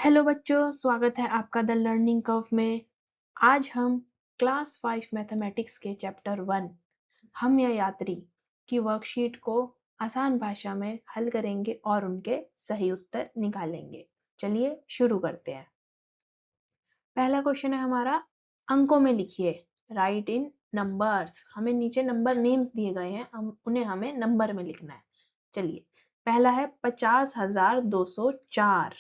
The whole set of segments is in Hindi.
हेलो बच्चों, स्वागत है आपका द लर्निंग कर्व में। आज हम क्लास 5 मैथमेटिक्स के चैप्टर 1 हम या यात्री की वर्कशीट को आसान भाषा में हल करेंगे और उनके सही उत्तर निकालेंगे। चलिए शुरू करते हैं। पहला क्वेश्चन है हमारा, अंकों में लिखिए, राइट इन नंबर्स। हमें नीचे नंबर नेम्स दिए गए हैं, उन्हें हमें नंबर में लिखना है। चलिए, पहला है 50,204,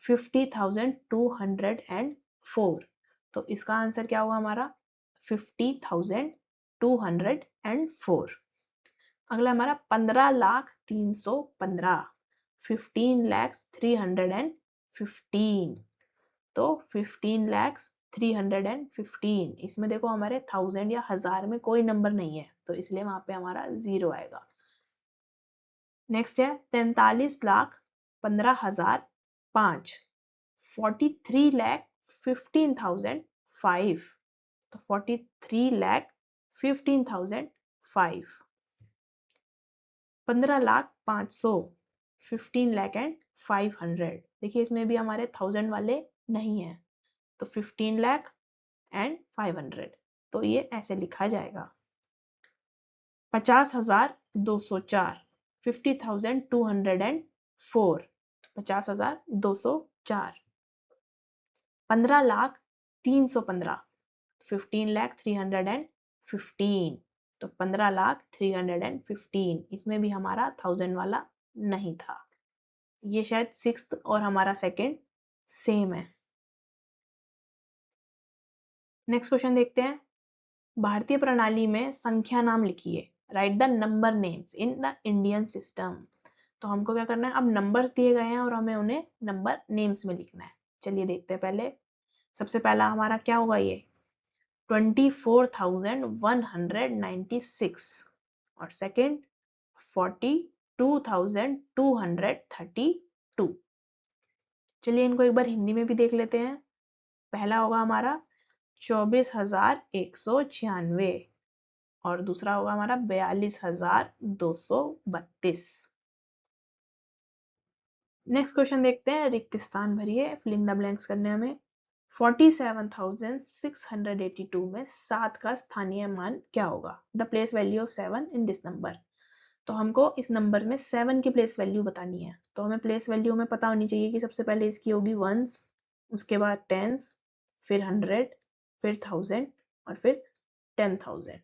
50,204। तो इसका आंसर क्या होगा हमारा 50,204। अगला हमारा 15,315, 15,315। तो 15,315, इसमें देखो हमारे थाउजेंड या हजार में कोई नंबर नहीं है, तो इसलिए वहां पे हमारा 0 आएगा। नेक्स्ट है 43,15,005, 43,15,005। तो 43,15,005। 15,500, 15,500। देखिए इसमें भी हमारे थाउजेंड वाले नहीं है, तो 15,500। तो ये ऐसे लिखा जाएगा। 50,204, 50,204। 50,204। 15,315, 15,315। तो 15,315, इसमें भी हमारा थाउजेंड वाला नहीं था। ये शायद सिक्स्थ और हमारा सेकंड सेम है। नेक्स्ट क्वेश्चन देखते हैं। भारतीय प्रणाली में संख्या नाम लिखिए, right the number names in the Indian system. तो हमको क्या करना है, अब नंबर्स दिए गए हैं और हमें उन्हें नंबर नेम्स में लिखना है। चलिए देखते हैं। पहले सबसे पहला हमारा क्या होगा, ये 24,196। और सेकंड 42,232। चलिए इनको एक बार हिंदी में भी देख लेते हैं। पहला होगा हमारा 24,196 और दूसरा होगा हमारा 42,232। नेक्स्ट क्वेश्चन देखते हैं। रिक्त स्थान भरिए, फिल इन द ब्लैंक्स करने हमें। 47,682 में 7 का स्थानीय मान क्या होगा, the place value of 7 in this number. तो हमको इस नंबर में 7 की प्लेस वैल्यू बतानी है। तो हमें प्लेस वैल्यू में पता होनी चाहिए कि सबसे पहले इसकी होगी वंस, उसके बाद टेंस, फिर 100, फिर 1000 और फिर 10,000।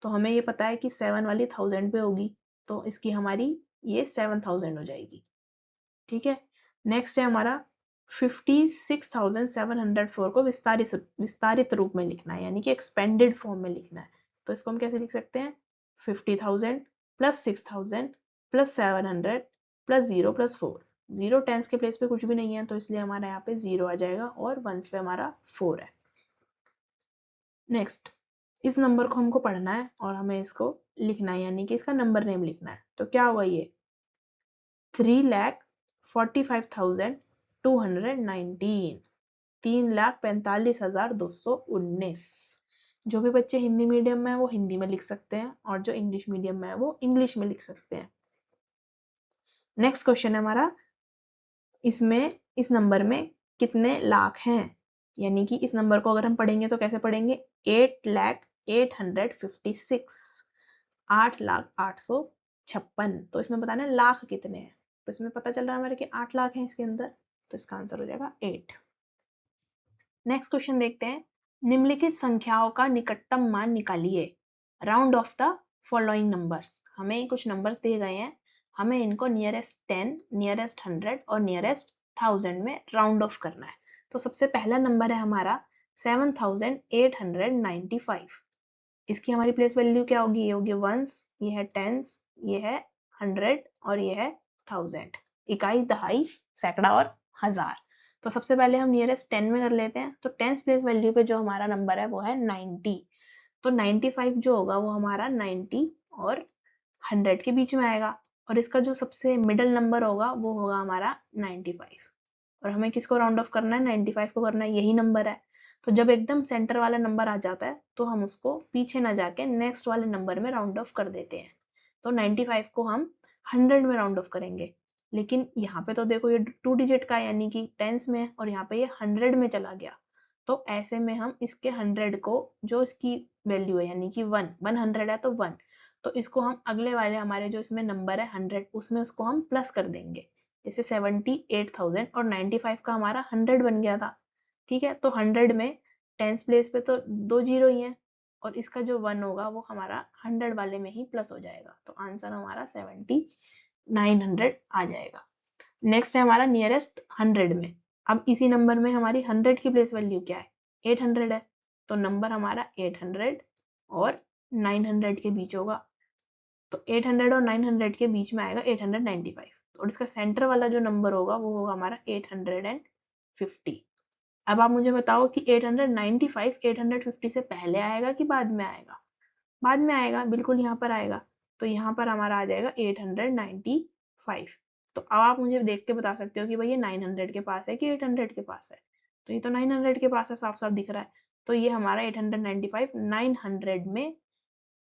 तो हमें ये पता है कि 7 वाली 1000 पे होगी, तो इसकी हमारी ये 7000 हो जाएगी। ठीक है। नेक्स्ट है हमारा 56,704 को विस्तारित रूप में लिखना है, यानी कि एक्सपेंडेड फॉर्म में लिखना है। तो इसको हम कैसे लिख सकते हैं, 50,000 plus 6,000 plus 700 plus 0 plus 4। 0 tens के प्लेस पे कुछ भी नहीं है, तो इसलिए हमारा यहाँ पे 0 आ जाएगा और वंस पे हमारा 4 है। नेक्स्ट, इस नंबर को हमको पढ़ना है और हमें इसको लिखना है, यानी कि इसका नंबर नेम लिखना है। तो क्या हुआ ये 3,45,219, 3,45,219। जो भी बच्चे हिंदी मीडियम में है वो हिंदी में लिख सकते हैं और जो इंग्लिश मीडियम में है वो इंग्लिश में लिख सकते हैं। नेक्स्ट क्वेश्चन है हमारा, इसमें इस नंबर में कितने लाख हैं, यानी कि इस नंबर को अगर हम पढ़ेंगे तो कैसे पढ़ेंगे, 8,856, 8,856। तो इसमें बताना है लाख कितने हैं। तो इसमें पता चल रहा है हमारे कि 8 लाख हैं इसके अंदर, तो इसका आंसर हो जाएगा 8। नेक्स्ट क्वेश्चन देखते हैं। निम्नलिखित संख्याओं का निकटतम मान निकालिए, round of the following numbers. हमें कुछ नंबर्स दिए गए हैं, हमें इनको नियरेस्ट 10, नियरेस्ट 100 और नियरेस्ट 1000 में राउंड ऑफ करना है। तो सबसे पहला नंबर है हमारा 7,895। इसकी हमारी प्लेस वैल्यू क्या होगी, ये होगी वंस, ये है टेंस, ये है 100 और ये है 1000। इकाई, दहाई, सैकड़ा और हजार। तो सबसे पहले हम नियरेस्ट 10 में कर लेते हैं। तो टेंस प्लेस वैल्यू पे जो हमारा नंबर है वो है 90। तो 95 जो होगा वो हमारा 90 और 100 के बीच में आएगा, और इसका जो सबसे मिडल नंबर होगा वो होगा हमारा 95। और हमें किसको राउंड ऑफ करना है, 95 को करना है, यही नंबर है। तो जब एकदम सेंटर वाला नंबर आ जाता है तो हम उसको पीछे ना जाके नेक्स्ट वाले नंबर में राउंड ऑफ कर देते हैं। तो 95 को हम 100 में राउंड ऑफ करेंगे, लेकिन यहाँ पे तो देखो ये 2 डिजिट का है यानी कि टेंस में है, और यहाँ पे ये 100 में चला गया। तो ऐसे में हम इसके 100 को, जो इसकी वैल्यू है यानी कि 100 है तो 1, तो इसको हम अगले वाले हमारे जो इसमें नंबर है 100, उसमें उसको हम प्लस कर देंगे। जैसे 78,000 और 95 का हमारा 100 बन गया था। ठीक है, तो 100 में टेंस प्लेस पे तो 2 जीरो ही है, और इसका जो 1 होगा वो हमारा 100 वाले में ही प्लस हो जाएगा। तो आंसर हमारा 7900 आ जाएगा। नेक्स्ट है हमारा नियरेस्ट 100 में। अब इसी नंबर में हमारी 100 की प्लेस वैल्यू क्या है, 800 है, तो नंबर हमारा 800 और 900 के बीच होगा। तो 800 और 900 के बीच में आएगा 895, और इसका सेंटर वाला जो नंबर होगा वो होगा हमारा 850। अब आप मुझे बताओ कि 895 850 से पहले आएगा कि बाद में आएगा? बाद में आएगा, बिल्कुल यहाँ पर आएगा। तो यहाँ पर हमारा आ जाएगा 895। तो अब आप मुझे देख के बता सकते हो कि भाई ये 900 के पास है कि 800 के पास है। तो ये तो 900 के पास है, साफ साफ दिख रहा है। तो ये हमारा 895 900 में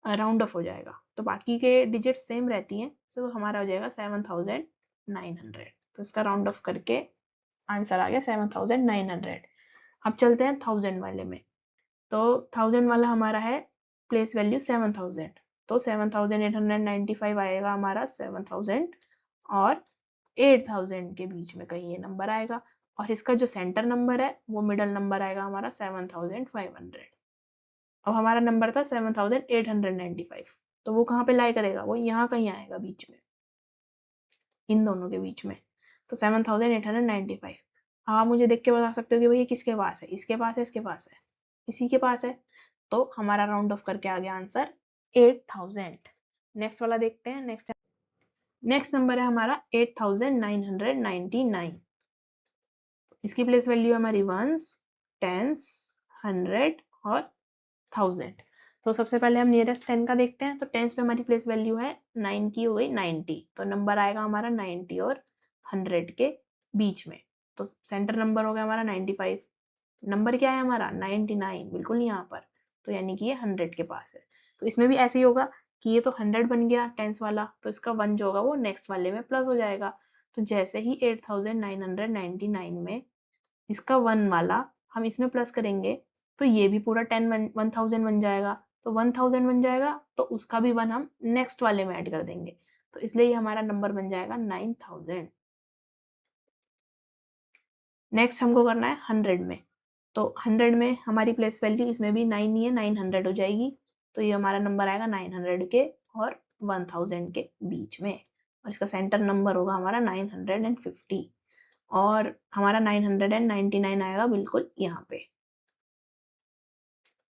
राउंड ऑफ हो जाएगा। तो बाकी के डिजिट सेम रहती हैं, तो हमारा हो जाएगा 7900। तो इसका राउंड ऑफ करके आंसर आ गया 7900। अब चलते हैं 1000 वाले में। तो 1000 वाला हमारा है प्लेस वैल्यू 7000, तो 7895 आएगा हमारा 7000 और 8000 के बीच में कहीं ये नंबर आएगा, और इसका जो सेंटर नंबर है वो मिडल नंबर आएगा हमारा 7500। अब हमारा नंबर था 7895, तो वो कहाँ पे लाई करेगा, वो यहाँ कहीं आएगा बीच में, इन दोनों के बीच में। तो 7895। अब आप मुझे देख के बता सकते हो कि भाई ये किसके पास है, इसके पास है, इसके पास है, इसी के पास है। तो हमारा राउंड ऑफ करके आ गया आंसर 8000। नेक्स्ट वाला देखते हैं। नेक्स्ट नंबर है हमारा 8999। इसकी प्लेस वैल्यू है हमारी वंस, टेंस, 100 और 1000। तो सबसे पहले हम नियरेस्ट 10 का देखते हैं। तो टेंस पे हमारी प्लेस वैल्यू है 9 की, हो गई 90, तो नंबर आएगा हमारा 90 और 100 के बीच में। तो सेंटर नंबर हो गया हमारा 95। नंबर क्या है हमारा 99, बिल्कुल यहाँ पर। तो यानी कि ये 100 के पास है। तो इसमें भी ऐसे ही होगा कि ये तो 100 बन गया टेंस वाला, तो इसका 1 जो होगा वो नेक्स्ट वाले में प्लस हो जाएगा। तो जैसे ही 8999 में इसका 1 वाला हम इसमें प्लस करेंगे, तो ये भी पूरा 1000 बन जाएगा। तो 1000 बन जाएगा, तो उसका भी 1 हम नेक्स्ट वाले में ऐड कर देंगे। तो इसलिए ये हमारा नंबर बन जाएगा 9000। नेक्स्ट हमको करना है 100 में। तो 100 में हमारी प्लेस वैल्यू इसमें भी 9 ही है, 900 हो जाएगी। तो ये हमारा नंबर आएगा 900 के और 1000 के बीच में, और इसका सेंटर नंबर होगा हमारा 950, और हमारा 999 आएगा बिल्कुल यहाँ पे।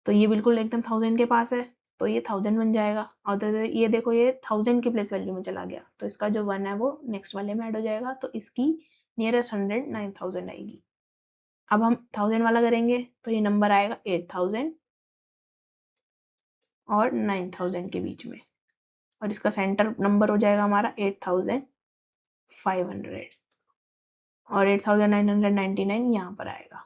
तो ये बिल्कुल एकदम 1000 के पास है, तो ये 1000 बन जाएगा। और तो ये देखो ये 1000 की प्लेस वैल्यू में चला गया, तो इसका जो 1 है वो नेक्स्ट वाले में ऐड हो जाएगा। तो इसकी नियरेस्ट 100 9000 आएगी। अब हम 1000 वाला करेंगे, तो ये नंबर आएगा 8000 और 9000 के बीच में, और इसका सेंटर नंबर हो जाएगा हमारा 8500, और 8999 यहाँ पर आएगा।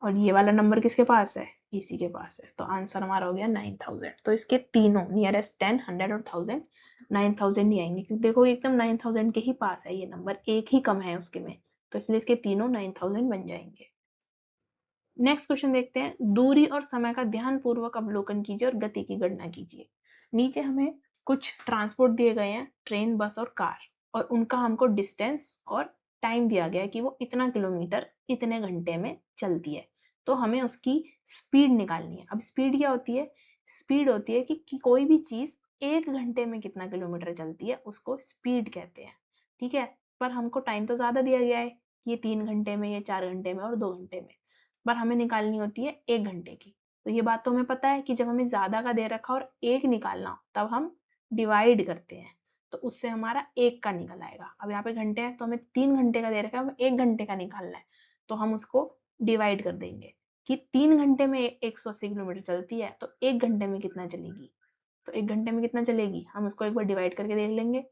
और ये वाला नंबर किसके पास है, इसी के पास है। तो आंसर हमारा हो गया 9000। तो इसके तीनों नियरेस्ट 10, 100 और 1000 9000 नहीं आएंगे, क्योंकि देखो एकदम 9000 के ही पास है ये नंबर, एक ही कम है उसके में, तो इसलिए इसके तीनों 9000 बन जाएंगे। नेक्स्ट क्वेश्चन देखते हैं। दूरी और समय का ध्यानपूर्वक अवलोकन कीजिए और गति की गणना कीजिए। नीचे हमें कुछ ट्रांसपोर्ट दिए गए हैं, ट्रेन, बस और कार, और उनका हमको डिस्टेंस और टाइम दिया गया है कि वो इतना किलोमीटर इतने घंटे में चलती है। तो हमें उसकी स्पीड निकालनी है। अब स्पीड क्या होती है, स्पीड होती है कि कोई भी चीज 1 घंटे में कितना किलोमीटर चलती है, उसको स्पीड कहते हैं। ठीक है, पर हमको टाइम तो ज्यादा दिया गया है कि ये 3 घंटे में, ये 4 घंटे में और 2 घंटे में, पर हमें निकालनी होती है 1 घंटे की। तो ये बात तो हमें पता है कि जब हमें ज्यादा का दे रखा और 1 निकालना हो, तब हम डिवाइड करते हैं, तो उससे हमारा 1 का निकल आएगा। अब यहाँ पे घंटे हैं, तो हमें 3 घंटे का दे रखा है, हमें 1 घंटे का निकालना है, तो हम उसको डिवाइड कर देंगे कि 3 घंटे में 180 किलोमीटर चलती है, तो 1 घंटे में कितना चलेगी। तो 1 घंटे में कितना चलेगी, हम उसको एक बार डिवाइड करके देख लेंगे।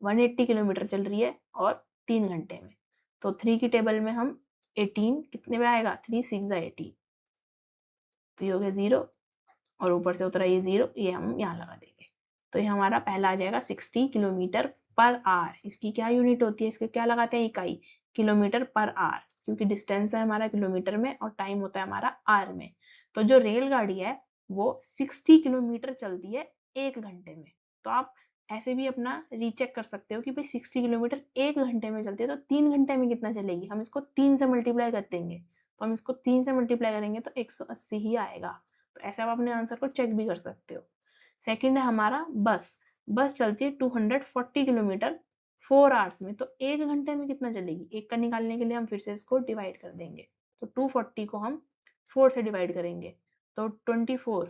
180 किलोमीटर चल रही है और 3 घंटे में, तो 3 की टेबल में हम 18 कितने में आएगा, 3 6 18, तो ये हो गया 0, और ऊपर से उतरा ये 0, ये हम यहाँ लगा देंगे। तो ये हमारा पहला आ जाएगा 60 किलोमीटर पर आवर, इसकी क्या यूनिट होती है, इसके क्या लगाते हैं इकाई, किलोमीटर पर आवर, क्योंकि डिस्टेंस है हमारा किलोमीटर में और टाइम होता है हमारा आवर में। तो जो रेलगाड़ी है वो 60 किलोमीटर चलती है 1 घंटे में। तो आप ऐसे भी अपना रीचेक कर सकते हो कि भाई 60 किलोमीटर 1 घंटे में चलती है तो 3 घंटे में कितना चलेगी, हम इसको 3 से मल्टीप्लाई कर देंगे। तो हम इसको 3 से मल्टीप्लाई करेंगे तो 180 ही आएगा। तो ऐसे आप अपने आंसर को चेक भी कर सकते हो। सेकंड है हमारा बस। बस चलती है 240 किलोमीटर 4 आवर्स में। तो 1 घंटे में कितना चलेगी, एक का निकालने के लिए हम फिर से इसको डिवाइड कर देंगे। तो 240 को हम 4 से डिवाइड करेंगे तो 24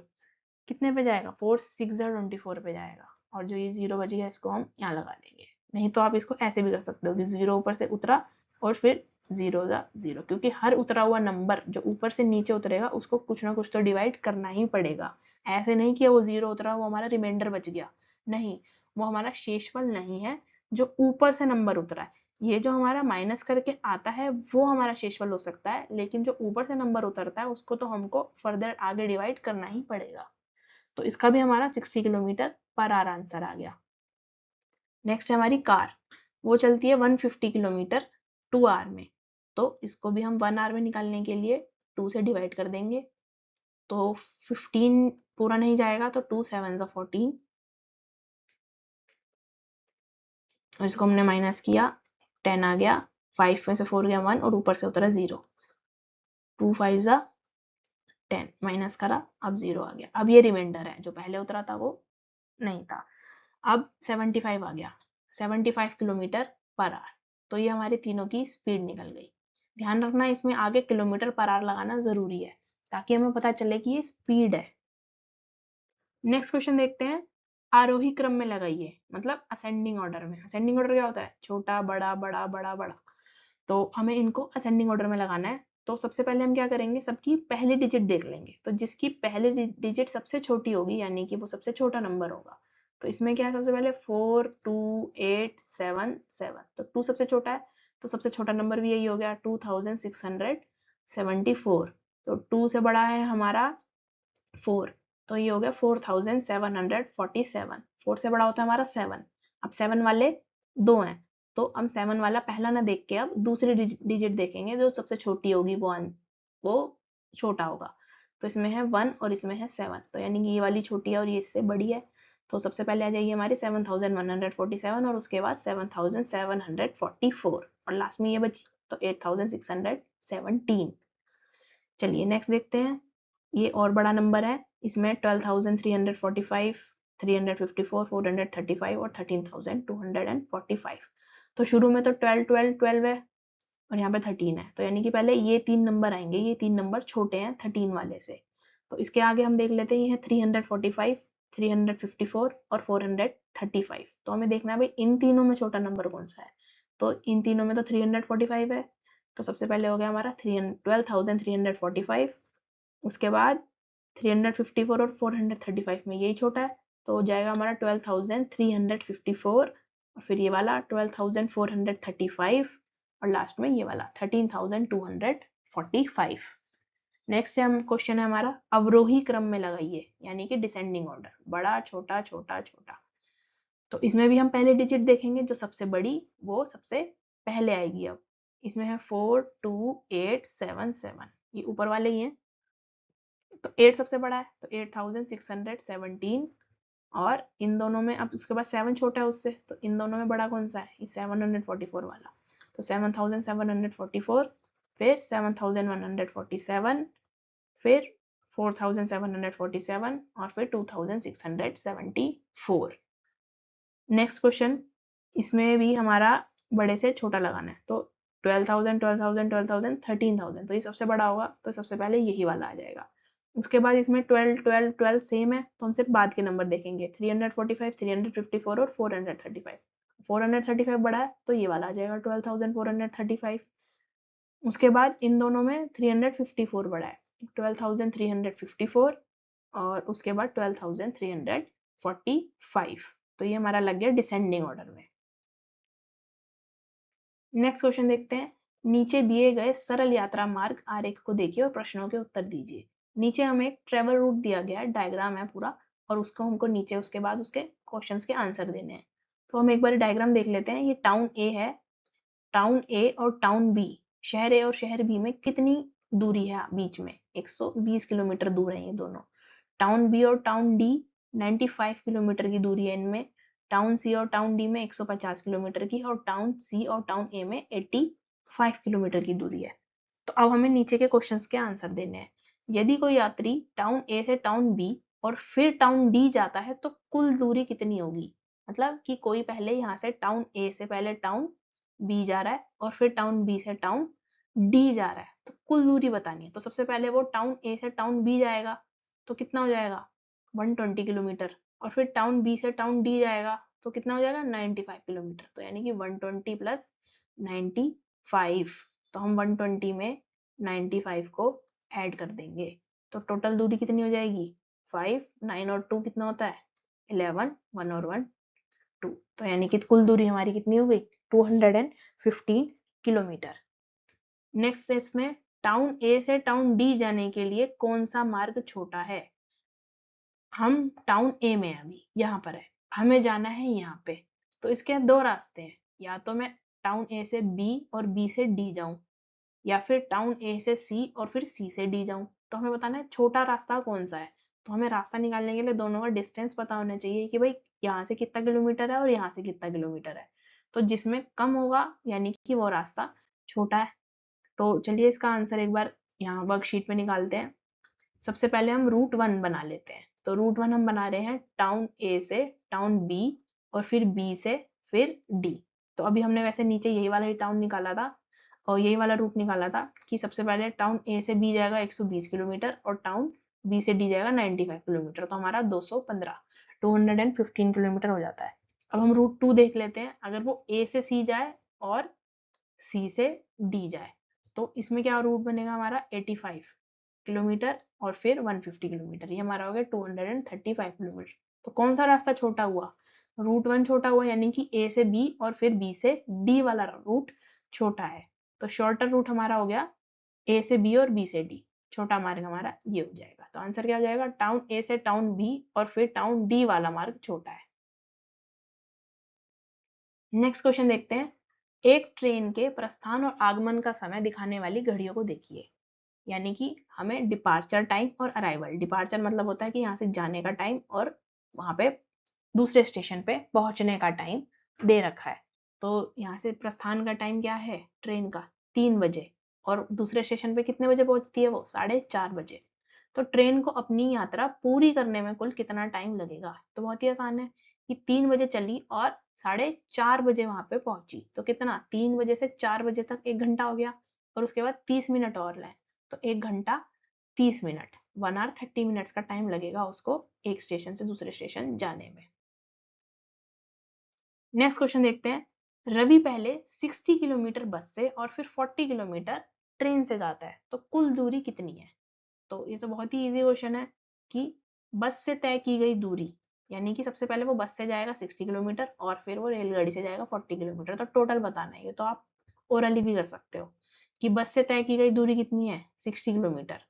कितने पे जाएगा, 4 6 24 पे जाएगा। और जो ये 0 बच गया इसको हम यहाँ लगा देंगे। नहीं तो आप इसको ऐसे भी कर सकते हो कि 0 ऊपर से उतरा और फिर 0 0, क्योंकि हर उतरा हुआ नंबर जो ऊपर से नीचे उतरेगा उसको कुछ ना कुछ तो डिवाइड करना ही पड़ेगा। ऐसे नहीं कि वो 0 उतरा वो हमारा रिमाइंडर बच गया, नहीं, वो हमारा शेषफल नहीं है जो ऊपर से नंबर उतरा है। ये जो हमारा माइनस करके आता है वो हमारा शेषफल हो सकता है, लेकिन जो ऊपर से नंबर उतरता है उसको तो हमको फर्दर आगे डिवाइड करना ही पड़ेगा। तो इसका भी हमारा 60 किलोमीटर पर आवर आंसर आ गया। नेक्स्ट है हमारी कार, वो चलती है 150 किलोमीटर 2 आवर में। तो इसको भी हम 1 आवर में निकालने के लिए 2 से डिवाइड कर देंगे। तो 15 पूरा नहीं जाएगा तो 2 7 14, और इसको हमने माइनस किया 10 आ गया, 5 में से 4 गया 1 और ऊपर से उतरा 0, 2 5 10 माइनस करा अब 0 आ गया। अब ये रिमाइंडर है, जो पहले उतरा था वो नहीं था। अब 75 आ गया, 75 किलोमीटर पर आवर। तो ये हमारे तीनों की स्पीड निकल गई। ध्यान रखना इसमें आगे किलोमीटर पर आवर लगाना जरूरी है ताकि हमें पता चले कि ये स्पीड है। नेक्स्ट क्वेश्चन देखते हैं, आरोही क्रम में लगाइए, मतलब असेंडिंग ऑर्डर में। असेंडिंग ऑर्डर क्या होता है, छोटा बड़ा बड़ा बड़ा बड़ा। तो हमें इनको असेंडिंग ऑर्डर में लगाना है। तो सबसे पहले हम क्या करेंगे, सबकी पहली डिजिट देख लेंगे। तो जिसकी पहली डिजिट सबसे छोटी होगी यानी कि वो सबसे छोटा नंबर होगा। तो इसमें क्या है, सबसे पहले 4 2 8 7 7। तो 2 सबसे छोटा है तो सबसे छोटा नंबर भी यही हो गया 2674। तो 2 से बड़ा है हमारा 4, तो ये हो गया 4747। 4 से बड़ा होता है हमारा 7। अब 7 वाले 2 हैं तो हम 7 वाला पहला ना देख के अब दूसरी डिजिट देखेंगे, जो सबसे छोटी होगी वो छोटा होगा। तो इसमें है 1 और इसमें है 7, तो यानी कि ये वाली छोटी है और ये इससे बड़ी है। तो सबसे पहले आ जाएगी हमारी 7147 और उसके बाद 7744 और लास्ट में ये बची तो 8617। चलिए नेक्स्ट देखते हैं, ये और बड़ा नंबर है, इसमें 12,345 354 435 और 13,245। तो शुरू में तो 12 12 12 है और यहाँ पे 13 है, तो यानी कि पहले ये 3 नंबर आएंगे, ये 3 नंबर छोटे हैं 13 वाले से। तो इसके आगे हम देख लेते हैं, ये है 345 354 और 435। तो हमें देखना है भाई इन तीनों में छोटा नंबर कौन सा है। तो इन तीनों में तो 345 है, तो सबसे पहले हो गया हमारा 12,345। उसके बाद 354 और 435 में यही छोटा है, तो हो जाएगा हमारा 12,354 और फिर ये वाला 12,435 और लास्ट में ये वाला 13,245। नेक्स्ट है हम क्वेश्चन है हमारा, अवरोही क्रम में लगाइए यानी कि डिसेंडिंग ऑर्डर, बड़ा छोटा छोटा छोटा। तो इसमें भी हम पहले डिजिट देखेंगे, जो सबसे बड़ी वो सबसे पहले आएगी। अब इसमें है 4 2 8 7 7, ये ऊपर वाले ही हैं। तो 8 सबसे बड़ा है तो 8617, और इन दोनों में अब उसके बाद 7 छोटा है उससे, तो इन दोनों में बड़ा कौन सा है, 744 वाला। तो 7744, फिर 7147, फिर 4747 और फिर 2674। नेक्स्ट क्वेश्चन, इसमें भी हमारा बड़े से छोटा लगाना है। तो 12,000 12,000 12,000 13,000, तो ये सबसे बड़ा होगा तो सबसे पहले यही वाला आ जाएगा। उसके बाद इसमें 12 12 12 सेम है, तो हम सिर्फ बाद के नंबर देखेंगे, 345 354 और 435। 435 बड़ा है तो ये वाला आ जाएगा 12,435। उसके बाद इन दोनों में 354 बड़ा है, 12,354 और उसके बाद 12,345। तो ये हमारा लग गया डिसेंडिंग ऑर्डर में। नेक्स्ट क्वेश्चन देखते हैं, नीचे दिए गए सरल यात्रा मार्ग आरेख को देखिए और प्रश्नों के उत्तर दीजिए। नीचे हमें एक ट्रेवल रूट दिया गया है, डायग्राम है पूरा, और उसको हमको नीचे उसके बाद उसके क्वेश्चंस के आंसर देने हैं। तो हम एक बार डायग्राम देख लेते हैं। ये टाउन ए है, टाउन ए और टाउन बी, शहर ए और शहर बी में कितनी दूरी है बीच में? 120 किलोमीटर दूर है ये दोनों। टाउन बी और टाउन डी 95 किलोमीटर की दूरी है इनमें। टाउन सी और टाउन डी में 150 किलोमीटर की, और टाउन सी और टाउन ए में 85 किलोमीटर की दूरी है। तो अब हमें नीचे के क्वेश्चंस के आंसर देने हैं। यदि कोई यात्री टाउन ए से टाउन बी और फिर टाउन डी जाता है तो कुल दूरी कितनी होगी? मतलब कि कोई पहले यहाँ से टाउन ए से पहले टाउन बी जा रहा है और फिर टाउन बी से टाउन डी जा रहा है, तो कुल दूरी बतानी है। तो सबसे पहले वो टाउन ए से टाउन बी जाएगा, तो कितना हो जाएगा? 120 किलोमीटर। और फिर टाउन बी से टाउन डी जाएगा तो कितना हो जाएगा? 95 किलोमीटर। तो यानी कि 120 प्लस 95। तो हम 120 में 95 को ऐड कर देंगे, तो टोटल दूरी कितनी हो जाएगी? 5, 9 और 2 कितना होता है? 11, 1 और 1 2। तो यानी कि कुल दूरी हमारी कितनी हो गई? 215 किलोमीटर। नेक्स्ट इसमें टाउन ए से टाउन डी जाने के लिए कौन सा मार्ग छोटा है? हम टाउन ए में हैं, अभी यहाँ पर है, हमें जाना है यहाँ पे। तो इसके दो रास्ते हैं, या तो मैं टाउन ए से बी और बी से डी जाऊं, या फिर टाउन ए से सी और फिर सी से डी जाऊं। तो हमें बताना है छोटा रास्ता कौन सा है। तो हमें रास्ता निकालने के लिए दोनों का डिस्टेंस पता होना चाहिए कि भाई यहाँ से कितना किलोमीटर है और यहाँ से कितना किलोमीटर है। तो जिसमें कम होगा यानी कि वो रास्ता छोटा है। तो चलिए इसका आंसर एक बार यहाँ वर्कशीट में निकालते हैं। सबसे पहले हम रूट 1 बना लेते हैं। तो रूट 1 हम बना रहे हैं टाउन ए से टाउन बी और फिर बी से फिर डी। तो अभी हमने वैसे नीचे यही वाला ही टाउन निकाला था और यही वाला रूट निकाला था कि सबसे पहले टाउन ए से बी जाएगा 120 किलोमीटर और टाउन बी से डी जाएगा 95 किलोमीटर। तो हमारा 215 किलोमीटर हो जाता है। अब हम रूट 2 देख लेते हैं। अगर वो ए से सी जाए और सी से डी जाए तो इसमें क्या रूट बनेगा हमारा? 85 किलोमीटर और फिर 150 किलोमीटर, ये हमारा हो गया 235 किलोमीटर। तो कौन सा रास्ता छोटा हुआ? रूट 1 छोटा हुआ, यानी कि ए से बी और फिर बी से डी वाला रूट छोटा है। तो शॉर्टर रूट हमारा हो गया ए से बी और बी से डी, छोटा मार्ग हमारा ये हो जाएगा। तो आंसर क्या हो जाएगा? टाउन ए से टाउन बी और फिर टाउन डी वाला मार्ग छोटा है। नेक्स्ट क्वेश्चन देखते हैं। एक ट्रेन के प्रस्थान और आगमन का समय दिखाने वाली घड़ियों को देखिए। यानी कि हमें डिपार्चर टाइम और अराइवल, डिपार्चर मतलब होता है कि यहाँ से जाने का टाइम और वहां पे दूसरे स्टेशन पे पहुंचने का टाइम दे रखा है। तो यहाँ से प्रस्थान का टाइम क्या है ट्रेन का? 3 बजे। और दूसरे स्टेशन पे कितने बजे पहुंचती है वो? 4:30 बजे। तो ट्रेन को अपनी यात्रा पूरी करने में कुल कितना टाइम लगेगा? तो बहुत ही आसान है कि 3 बजे चली और 4:30 बजे वहां पे पहुंची, तो कितना? 3 बजे से 4 बजे तक 1 घंटा हो गया, और उसके बाद 30 मिनट और लें तो 1 घंटा 30 मिनट, 1 आवर 30 मिनट्स का टाइम लगेगा उसको एक स्टेशन से दूसरे स्टेशन जाने में। नेक्स्ट क्वेश्चन देखते हैं। रवि पहले 60 किलोमीटर बस से और फिर 40 किलोमीटर ट्रेन से जाता है, तो कुल दूरी कितनी है? तो ये तो बहुत ही इजी क्वेश्चन है कि बस से तय की गई दूरी, यानी कि सबसे पहले वो बस से जाएगा 60 किलोमीटर और फिर वो रेलगाड़ी से जाएगा 40 किलोमीटर। तो टोटल बताना है, ये तो आप ओरली भी कर सकते हो कि बस से तय की गई दूरी कितनी है? 60 किलोमीटर।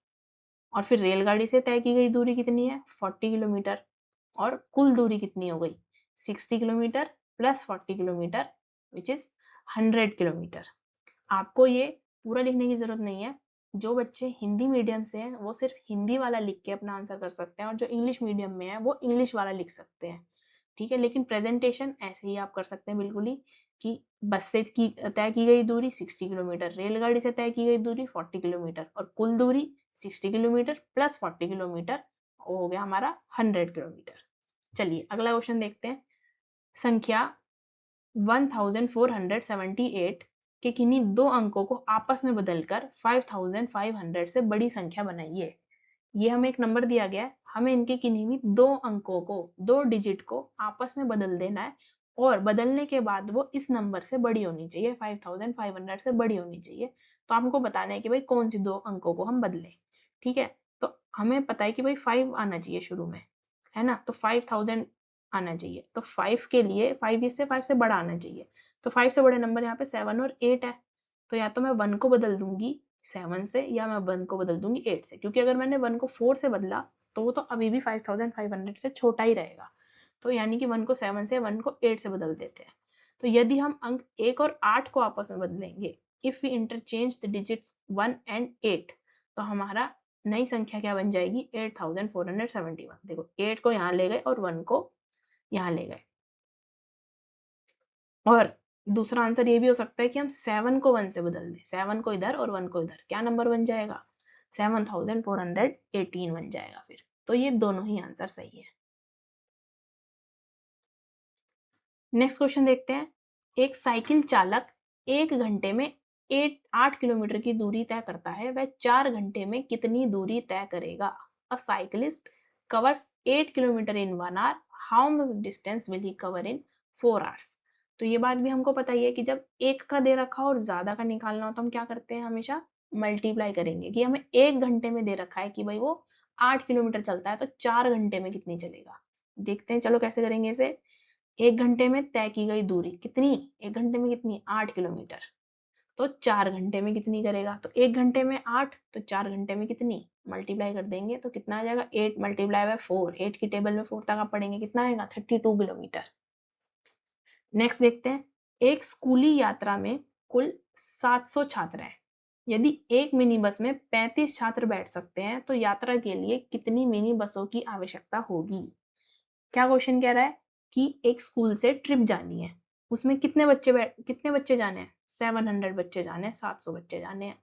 और फिर रेलगाड़ी से तय की गई दूरी कितनी है? 40 किलोमीटर। और कुल दूरी कितनी हो गई? 60 kilometre plus 40 kilometre which is 100 kilometre. आपको ये पूरा लिखने की जरूरत नहीं है। जो बच्चे हिंदी मीडियम से हैं वो सिर्फ हिंदी वाला लिख के अपना आंसर कर सकते हैं, और जो इंग्लिश मीडियम में है वो इंग्लिश वाला लिख सकते हैं। ठीक है, लेकिन प्रेजेंटेशन ऐसे ही आप कर सकते हैं बिल्कुल ही कि बस से तय की गई दूरी 60 किलोमीटर, रेलगाड़ी से तय की गई दूरी 40 किलोमीटर और कुल दूरी 60 किलोमीटर प्लस 40 किलोमीटर हो गया हमारा 100 किलोमीटर। चलिए अगला क्वेश्चन देखते हैं। संख्या 1478 के किन्हीं दो अंकों को आपस में बदलकर 5500 से बड़ी संख्या बनाइए। ये हमें एक नंबर दिया गया है, हमें इनके किन्हीं भी दो अंकों को, दो डिजिट को आपस में बदल देना है, और बदलने के बाद वो इस नंबर से बड़ी होनी चाहिए, 5500 से बड़ी होनी चाहिए। तो हमको बताना है कि भाई कौन सी दो अंकों को हम बदलें। ठीक है, तो हमें पता है कि भाई 5 आना चाहिए शुरू में, है ना? तो 5000 आना चाहिए। तो 5 के लिए 5 इससे 5 से बड़ा आना चाहिए। तो 5 से बड़े नंबर यहाँ पे 7 और 8 है। तो या तो मैं 1 को बदल दूंगी 7 से, या मैं 1 को बदल दूंगी 8 से, क्योंकि अगर मैंने 1 को 4 से बदला तो वो तो अभी भी 5500 से छोटा ही रहेगा। तो यानी कि 1 को 7 से, 1 को 8 से बदल देते हैं। तो यदि हम अंक 1 और 8 को आपस में बदलेंगे, if we interchange the digits 1 and 8, तो हमारा नई संख्या क्या बन जाएगी, 8471। देखो 8 को यहाँ ले गए और 1 को यहाँ ले गए। और दूसरा आंसर ये भी हो सकता है कि हम 7 को 1 से बदल दें, 7 को इधर और 1 को इधर, क्या नंबर बन जाएगा, 7418 बन जाएगा फिर। तो ये दोनों ही आंसर सही है। नेक्स्ट क्वेश्चन देखते हैं। एक साइकिल चालक 1 घंटे में 8 किलोमीटर की दूरी तय करता है, वह 4 घंटे में कितनी दूरी तय करेगा। A cyclist covers 8 kilometre in 1 hour, how much distance will he cover in 4 hours. तो ये बात भी हमको पता ही है कि जब एक का दे रखा हो और ज्यादा का निकालना हो तो हम क्या करते हैं, हमेशा मल्टीप्लाई करेंगे। कि हमें 1 घंटे में दे रखा है कि भाई वो 8 किलोमीटर चलता है, तो 4 घंटे में कितनी चलेगा। देखते हैं, चलो कैसे करेंगे इसे। 1 घंटे में तय की गई दूरी कितनी, 1 घंटे में कितनी, 8 किलोमीटर। तो 4 घंटे में कितनी करेगा, तो 1 घंटे में 8, तो 4 घंटे में कितनी, मल्टीप्लाई कर देंगे तो कितना आ जाएगा, 8 मल्टीप्लाई बाय 4, 8 की टेबल में 4 तक आप पढ़ेंगे, कितना आएगा, 32 किलोमीटर। नेक्स्ट देखते हैं। एक स्कूली यात्रा में कुल 700 छात्र हैं। यदि एक मिनी बस में 35 छात्र बैठ सकते हैं, तो यात्रा के लिए कितनी मिनी बसों की आवश्यकता होगी। क्या क्वेश्चन कह रहा है कि एक स्कूल से ट्रिप जानी है, उसमें कितने बच्चे जाने हैं, 700 बच्चे जाने हैं, 700 बच्चे जाने हैं।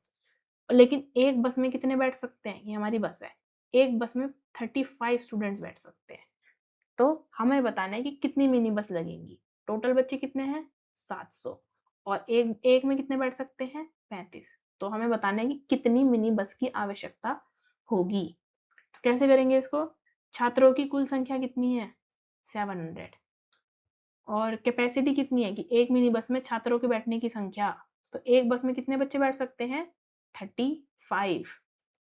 लेकिन एक बस में कितने बैठ सकते हैं, ये हमारी बस है, एक बस में 35 स्टूडेंट्स बैठ सकते हैं। तो हमें बताना है कि कितनी मिनी बस लगेंगी। टोटल बच्चे कितने हैं, 700, और एक एक में कितने बैठ सकते हैं, 35। तो हमें बताना है कि कितनी मिनी बस की आवश्यकता होगी। तो कैसे करेंगे इसको, छात्रों की कुल संख्या कितनी है, 700, और कैपेसिटी कितनी है कि एक मिनी बस में छात्रों के बैठने की संख्या, तो एक बस में कितने बच्चे बैठ सकते हैं, 35।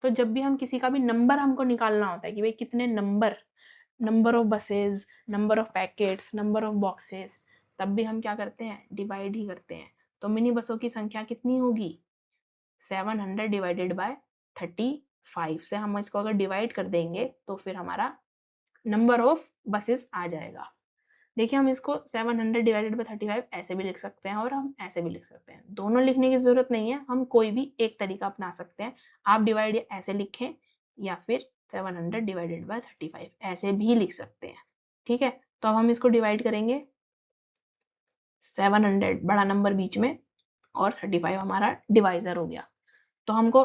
तो जब भी हम किसी का भी नंबर हमको निकालना होता है कि भाई कितने number of buses, number of packets, number of boxes, तब भी हम क्या करते हैं, डिवाइड ही करते हैं। तो मिनी बसों की संख्या कितनी होगी, 700 डिवाइडेड बाय 35 से हम इसको अगर डिवाइड कर देंगे तो फिर हमारा नंबर ऑफ बसेस आ जाएगा। देखिए हम इसको 700 डिवाइडेड बाय 35 ऐसे भी लिख सकते हैं और हम ऐसे भी लिख सकते हैं। दोनों लिखने की जरूरत नहीं है, हम कोई भी एक तरीका अपना सकते हैं। आप डिवाइड ऐसे लिखें या फिर 700 डिवाइडेड बाय 35 ऐसे भी लिख सकते हैं। ठीक है, तो अब हम इसको डिवाइड करेंगे, 700 बड़ा नंबर बीच में और 35 हमारा डिवाइजर हो गया। तो हमको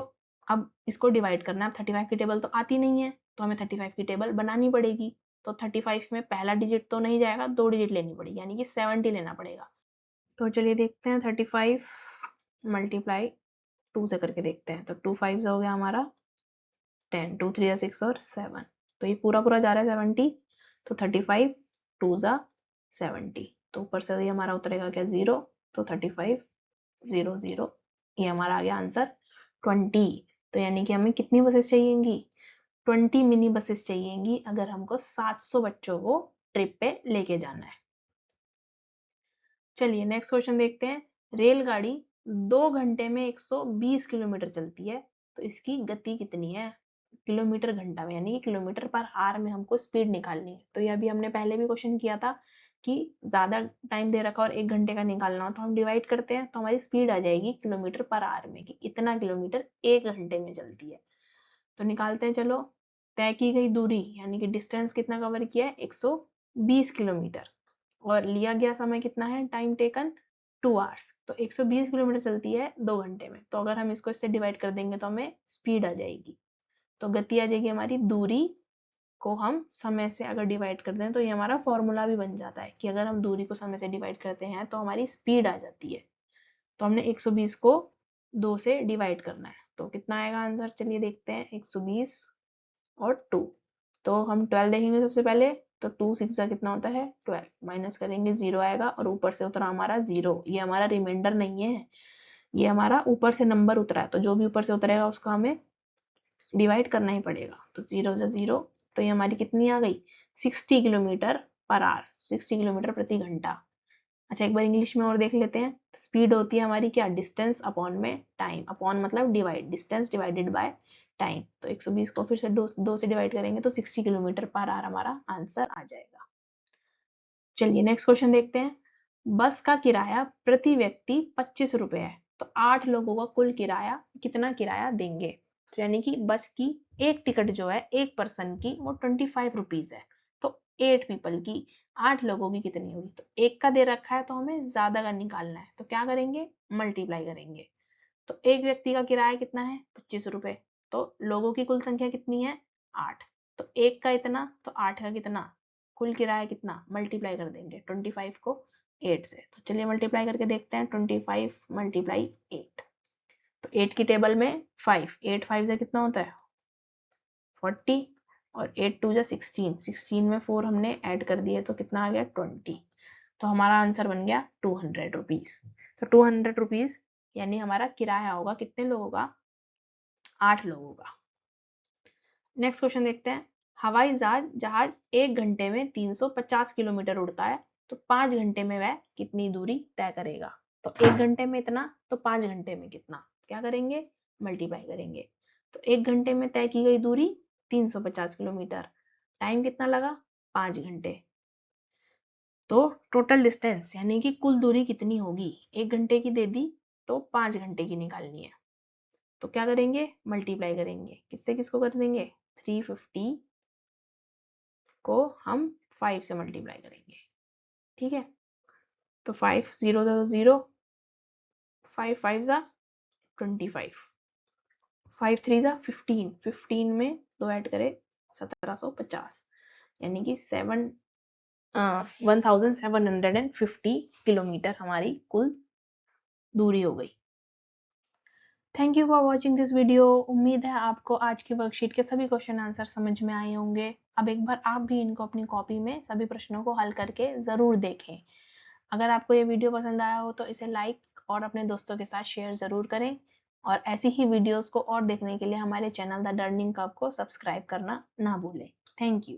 अब इसको डिवाइड करना है। 35 की टेबल तो आती नहीं है, तो हमें 35 की टेबल बनानी पड़ेगी। तो 35 में पहला डिजिट तो नहीं जाएगा, 2 डिजिट लेनी पड़ेगी, यानी कि 70 लेना पड़ेगा। तो चलिए देखते हैं, 35 मल्टीप्लाई 2 से करके देखते हैं। तो 2 5 हो गया हमारा 10, 2 3 6 और 7, तो ये पूरा पूरा जा रहा है 70। तो 35 2 70, तो ऊपर से ये हमारा उतरेगा क्या, 0। तो 35 0 0, ये हमारा आ गया आंसर 20। तो यानी कि हमें कितनी बसेस चाहिएंगी, 20 मिनी बसेस चाहिएंगी अगर हमको 700 बच्चों को ट्रिप पे लेके जाना है। चलिए नेक्स्ट क्वेश्चन देखते हैं। रेलगाड़ी 2 घंटे में 120 किलोमीटर चलती है, तो इसकी गति कितनी है, किलोमीटर घंटा में, यानी कि किलोमीटर पर आवर में हमको स्पीड निकालनी है। तो ये अभी हमने पहले भी क्वेश्चन किया था कि ज्यादा टाइम दे रखा और 1 घंटे का निकालना हो तो हम डिवाइड करते हैं, तो हमारी स्पीड आ जाएगी किलोमीटर पर आवर में कि इतना किलोमीटर 1 घंटे में चलती है। तो निकालते हैं, चलो। तय की गई दूरी यानी कि डिस्टेंस कितना कवर किया है, 120 किलोमीटर, और लिया गया समय कितना है, टाइम टेकन 2 आवर्स। तो 120 किलोमीटर चलती है 2 घंटे में, तो अगर हम इसको इससे डिवाइड कर देंगे तो हमें स्पीड आ जाएगी। तो गति आ जाएगी हमारी, दूरी को हम समय से अगर डिवाइड कर दें तो ये हमारा फॉर्मूला भी बन जाता है कि अगर हम दूरी को समय से डिवाइड करते हैं तो हमारी स्पीड आ जाती है। तो हमने 120 को 2 से डिवाइड करना है, तो कितना आएगा आंसर, चलिए देखते हैं। 120 और 2, तो हम 12 देखेंगे सबसे पहले। तो 2 6 का कितना होता है, 12, माइनस करेंगे 0 आएगा, और ऊपर से उतरा हमारा 0। ये हमारा रिमाइंडर नहीं है, ये हमारा ऊपर से नंबर उतरा है, तो जो भी ऊपर से उतरेगा उसको हमें डिवाइड करना ही पड़ेगा। तो 0 से 0, तो ये हमारी कितनी आ गई, 60 किलोमीटर पर आवर, 60 किलोमीटर प्रति घंटा। अच्छा एक बार इंग्लिश में और देख लेते हैं। स्पीड होती है हमारी क्या, डिस्टेंस अपॉन में टाइम, अपॉन मतलब divide, distance divided by time. तो 120 को फिर से 2 से डिवाइड करेंगे तो 60 किलोमीटर पर आवर हमारा आंसर आ जाएगा। चलिए नेक्स्ट क्वेश्चन देखते हैं। बस का किराया प्रति व्यक्ति 25 रुपए है, तो 8 लोगों का कुल किराया कितना किराया देंगे? तो यानी कि बस की एक टिकट जो है एक पर्सन की वो 25 रुपीज है, तो 8 पीपल की 8 लोगों की कितनी होगी? तो एक का दे रखा है तो हमें ज्यादा का निकालना है, तो क्या करेंगे? मल्टीप्लाई करेंगे। तो एक व्यक्ति का किराया कितना है? 25 रुपए। तो लोगों की कुल संख्या कितनी है? 8। तो एक का इतना, तो 8 का कितना, कुल किराया कितना? मल्टीप्लाई कर देंगे 25 को 8 से। तो चलिए मल्टीप्लाई करके देखते हैं। 25 मल्टीप्लाई 8, तो 8 की टेबल में 5, 8 5 से कितना होता है? 40, और 8 2 जा 16, 16 में 4 हमने ऐड कर दिए तो कितना आ गया? 20। तो हमारा आंसर बन गया 200 रुपीज। तो 200 रुपीज यानी हमारा किराया होगा कितने लोगों का? 8 लोगों का। नेक्स्ट क्वेश्चन देखते हैं। हवाई जहाज 1 घंटे में 350 किलोमीटर उड़ता है, तो 5 घंटे में वह कितनी दूरी तय करेगा? तो 1 घंटे में इतना, तो 5 घंटे में कितना? क्या करेंगे? मल्टीप्लाई करेंगे। तो 1 घंटे में तय की गई दूरी 350 किलोमीटर, टाइम कितना लगा? 5 घंटे। तो टोटल डिस्टेंस यानी कि कुल दूरी कितनी होगी? 1 घंटे की दे दी तो 5 घंटे की निकालनी है, तो क्या करेंगे? मल्टीप्लाई करेंगे। किससे किसको कर देंगे? 350 को हम 5 से मल्टीप्लाई करेंगे। ठीक है, तो 5 0 0, 5 5 जा 25, 5 3 जा 15, 15 में 2 ऐड करें 1750, यानी कि 1750 किलोमीटर हमारी कुल दूरी हो गई। Thank you for watching this video. उम्मीद है आपको आज की वर्कशीट के सभी क्वेश्चन आंसर समझ में आए होंगे। अब एक बार आप भी इनको अपनी कॉपी में सभी प्रश्नों को हल करके ज़रूर देखें। अगर आपको ये वीडियो पसंद आया हो तो इसे लाइक और अपने दोस्तों के साथ शेयर ज़रूर करें, और ऐसी ही वीडियोस को और देखने के लिए हमारे चैनल द लर्निंग कर्व को सब्सक्राइब करना ना भूलें। Thank you.